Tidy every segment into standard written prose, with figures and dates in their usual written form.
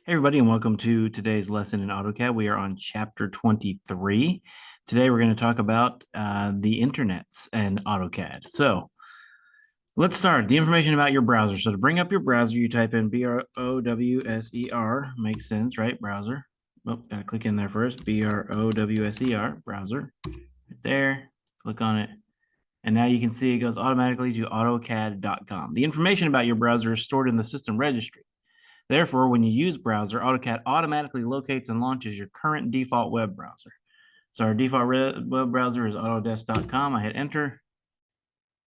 Hey everybody, and welcome to today's lesson in AutoCAD. We are on chapter 23. Today we're going to talk about the internets and AutoCAD. So let's start. The information about your browser. So to bring up your browser, you type in BROWSER. Makes sense, right? Browser. Oh, gotta click in there first. BROWSER, browser. Right there. Click on it. And now you can see it goes automatically to AutoCAD.com. The information about your browser is stored in the system registry. Therefore, when you use browser, AutoCAD automatically locates and launches your current default web browser. So our default web browser is autodesk.com. I hit enter.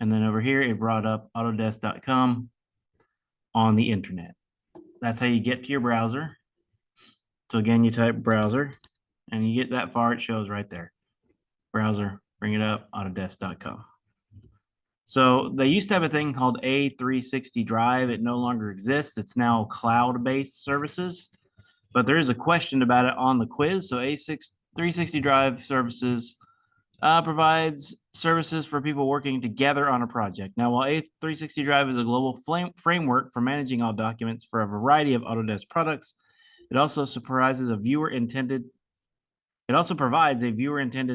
And then over here, it brought up autodesk.com on the internet. That's how you get to your browser. So again, you type browser and you get that far, it shows right there. Browser, bring it up, autodesk.com. So they used to have a thing called A360 Drive. It no longer exists. It's now cloud-based services. But there is a question about it on the quiz. So A360 Drive Services provides services for people working together on a project. Now, while A360 Drive is a global framework for managing all documents for a variety of Autodesk products, it also provides a viewer intended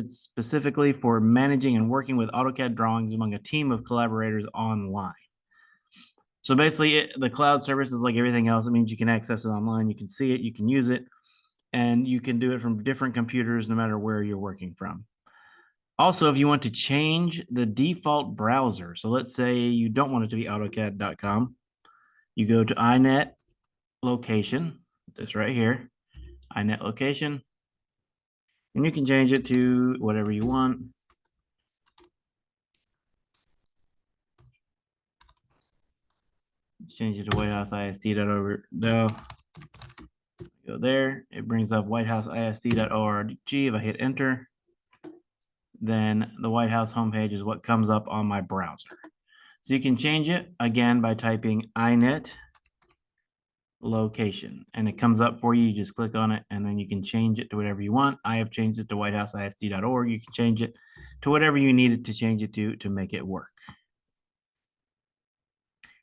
specifically for managing and working with AutoCAD drawings among a team of collaborators online. So basically, the cloud service is like everything else. It means you can access it online, you can see it, you can use it, and you can do it from different computers no matter where you're working from. Also, if you want to change the default browser, so let's say you don't want it to be AutoCAD.com, you go to iNet location, this right here, iNet location, and you can change it to whatever you want. Let's change it to whitehouseist.org. Go there, it brings up whitehouseist.org. If I hit enter, then the White House homepage is what comes up on my browser. So you can change it again by typing iNet location, and it comes up for you. You just click on it, and then you can change it to whatever you want. I have changed it to whitehouseist.org. You can change it to whatever you need it to change it to make it work.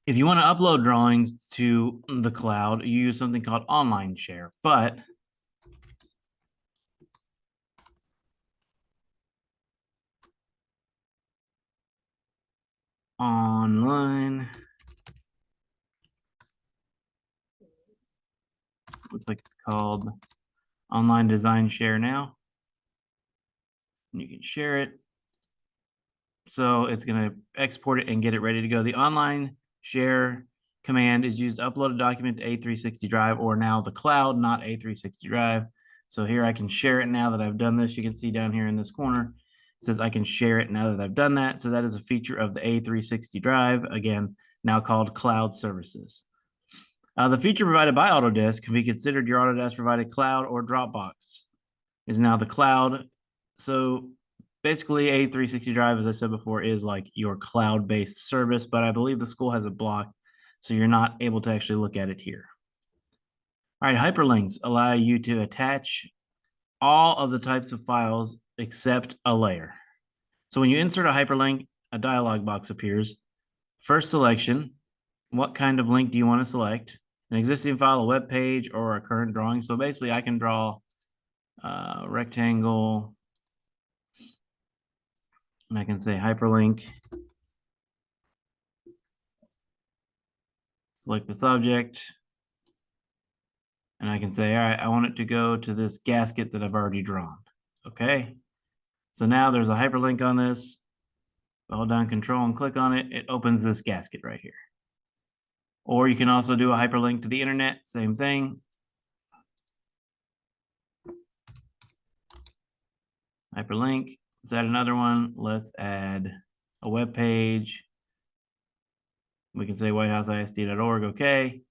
If you want to upload drawings to the cloud, you use something called online share, but online looks like it's called online design share now. And you can share it. So it's going to export it and get it ready to go. The online share command is used to upload a document to A360 Drive, or now the cloud, not A360 Drive. So here I can share it now that I've done this. You can see down here in this corner, it says I can share it now that I've done that. So that is a feature of the A360 Drive, again, now called Cloud Services. The feature provided by Autodesk can be considered your Autodesk provided cloud, or Dropbox is now the cloud. So basically, A360 Drive, as I said before, is like your cloud-based service, but I believe the school has it blocked, so you're not able to actually look at it here. All right, hyperlinks allow you to attach all of the types of files except a layer. So when you insert a hyperlink, a dialog box appears. First selection, what kind of link do you want to select? An existing file, a web page, or a current drawing. So basically, I can draw a rectangle, and I can say hyperlink. Select the subject, and I can say, all right, I want it to go to this gasket that I've already drawn. Okay, so now there's a hyperlink on this. Hold down Control and click on it. It opens this gasket right here. Or you can also do a hyperlink to the internet, same thing. Hyperlink. Let's add another one. Let's add a web page. We can say whitehouseist.org. Okay.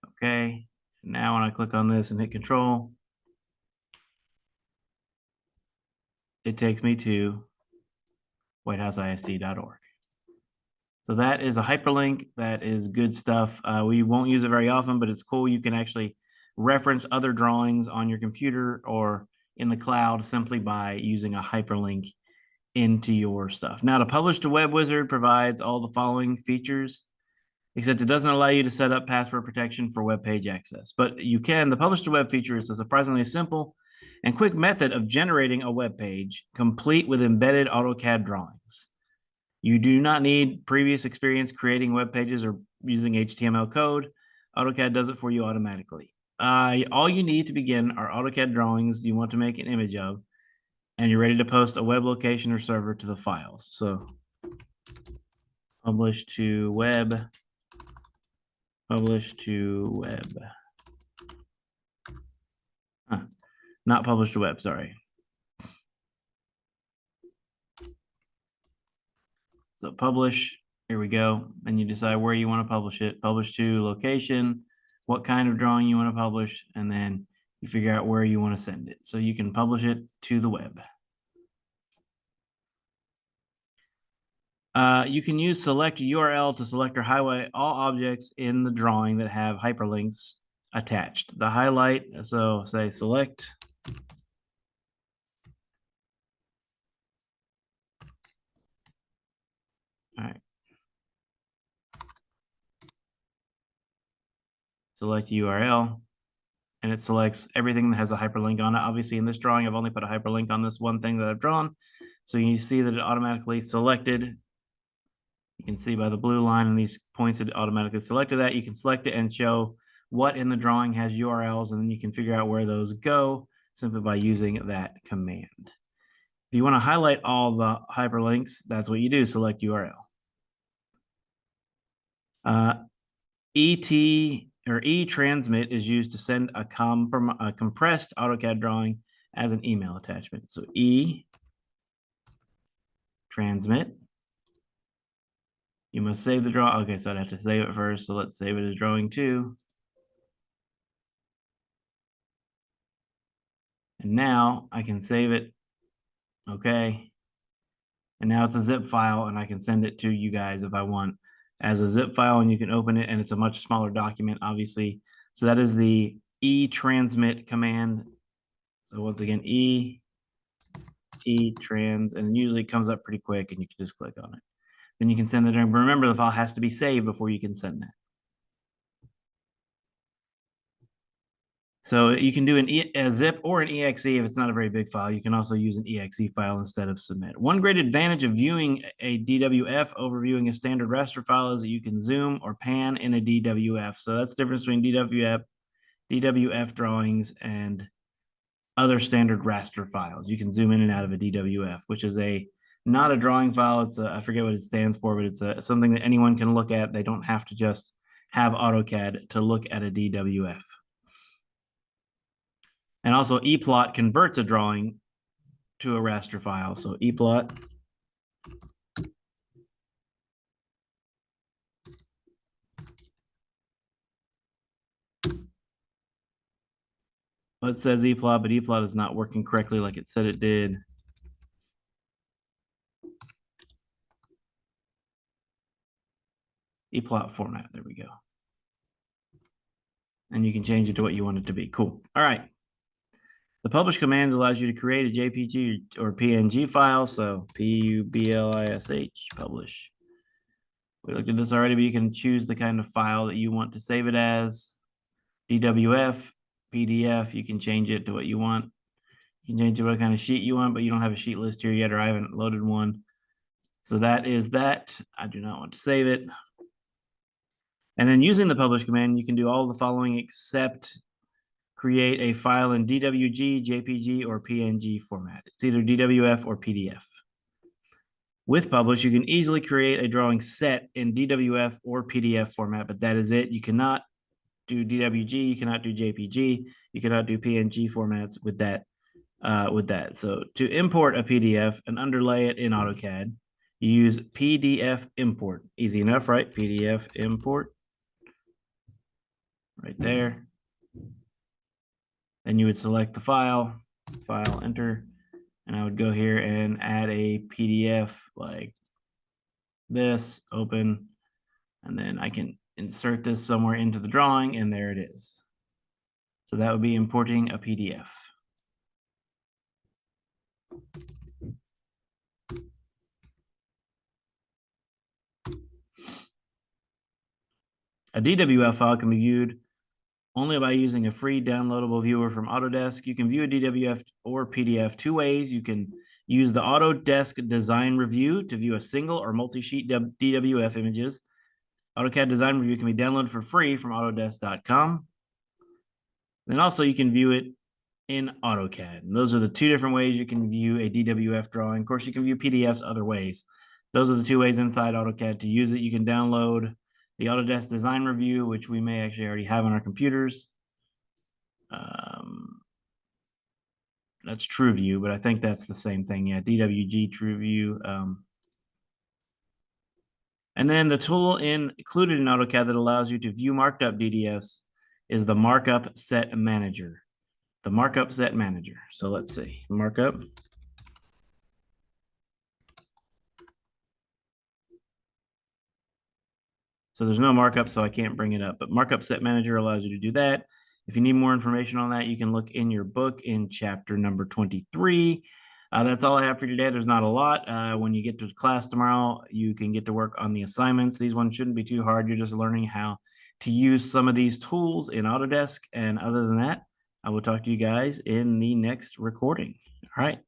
Okay. Now when I click on this and hit Control, it takes me to whitehouseist.org. So that is a hyperlink. That is good stuff. We won't use it very often, but it's cool. You can actually reference other drawings on your computer or in the cloud simply by using a hyperlink into your stuff. Now, to publish to Web Wizard provides all the following features. except it doesn't allow you to set up password protection for web page access. But you can. The publish to web feature is a surprisingly simple and quick method of generating a web page complete with embedded AutoCAD drawings. You do not need previous experience creating web pages or using HTML code. AutoCAD does it for you automatically. All you need to begin are AutoCAD drawings you want to make an image of, and you're ready to post a web location or server to the files. So publish to web, publish to web. Not publish to web, sorry. So publish, here we go. And you decide where you want to publish it. Publish to location, what kind of drawing you want to publish, and then you figure out where you want to send it. So you can publish it to the web. You can use select URL to select or highlight all objects in the drawing that have hyperlinks attached. The highlight, so say select. All right. Select URL, and it selects everything that has a hyperlink on it. Obviously, in this drawing, I've only put a hyperlink on this one thing that I've drawn. So you see that it automatically selected. You can see by the blue line and these points, it automatically selected that. You can select it and show what in the drawing has URLs, and then you can figure out where those go simply by using that command. If you want to highlight all the hyperlinks, that's what you do, select URL. ET or e-transmit is used to send a compressed AutoCAD drawing as an email attachment. So e-transmit. You must save the drawing. Okay, so I'd have to save it first. So let's save it as drawing 2. And now I can save it. Okay. And now it's a zip file, and I can send it to you guys if I want as a zip file, and you can open it, and it's a much smaller document, obviously. So that is the e-transmit command. So once again, e-trans, and usually it comes up pretty quick, and you can just click on it. Then you can send it in. But remember, the file has to be saved before you can send that. So you can do a zip or an exe if it's not a very big file. You can also use an exe file instead of submit. One great advantage of viewing a DWF over viewing a standard raster file is that you can zoom or pan in a DWF. So that's the difference between DWF drawings and other standard raster files. You can zoom in and out of a DWF, which is not a drawing file. It's I forget what it stands for, but it's something that anyone can look at. They don't have to just have AutoCAD to look at a DWF. And also eplot converts a drawing to a raster file. So eplot. Well, it says eplot, but eplot is not working correctly like it said it did. Eplot format, there we go. And you can change it to what you want it to be. Cool. All right. The publish command allows you to create a JPG or PNG file. So PUBLISH, publish. We looked at this already, but you can choose the kind of file that you want to save it as. DWF, PDF, you can change it to what you want. You can change it what kind of sheet you want, but you don't have a sheet list here yet, or I haven't loaded one. So that is that. I do not want to save it. And then using the publish command, you can do all the following except create a file in DWG, JPG, or PNG format. It's either DWF or PDF. With publish, you can easily create a drawing set in DWF or PDF format, but that is it. You cannot do DWG, you cannot do JPG, you cannot do PNG formats with that. So to import a PDF and underlay it in AutoCAD, you use PDF import. Easy enough, right? PDF import right there. Then you would select the file, enter, and I would go here and add a PDF like this, open, and then I can insert this somewhere into the drawing, and there it is. So that would be importing a PDF. A DWF file can be viewed only by using a free downloadable viewer from Autodesk. You can view a DWF or PDF two ways. You can use the Autodesk Design Review to view a single or multi-sheet DWF images. AutoCAD Design Review can be downloaded for free from autodesk.com. Then also you can view it in AutoCAD. And those are the two different ways you can view a DWF drawing. Of course, you can view PDFs other ways. Those are the two ways inside AutoCAD to use it. You can download the Autodesk Design Review, which we may actually already have on our computers. That's TrueView, but I think that's the same thing. Yeah, DWG TrueView. And then the tool included in AutoCAD that allows you to view marked up DDFs is the Markup Set Manager. The Markup Set Manager. So let's see, markup. So there's no markup, so I can't bring it up. But Markup Set Manager allows you to do that. If you need more information on that, you can look in your book in chapter number 23. That's all I have for you today. There's not a lot. When you get to class tomorrow, you can get to work on the assignments. These ones shouldn't be too hard. You're just learning how to use some of these tools in Autodesk. And other than that, I will talk to you guys in the next recording. All right.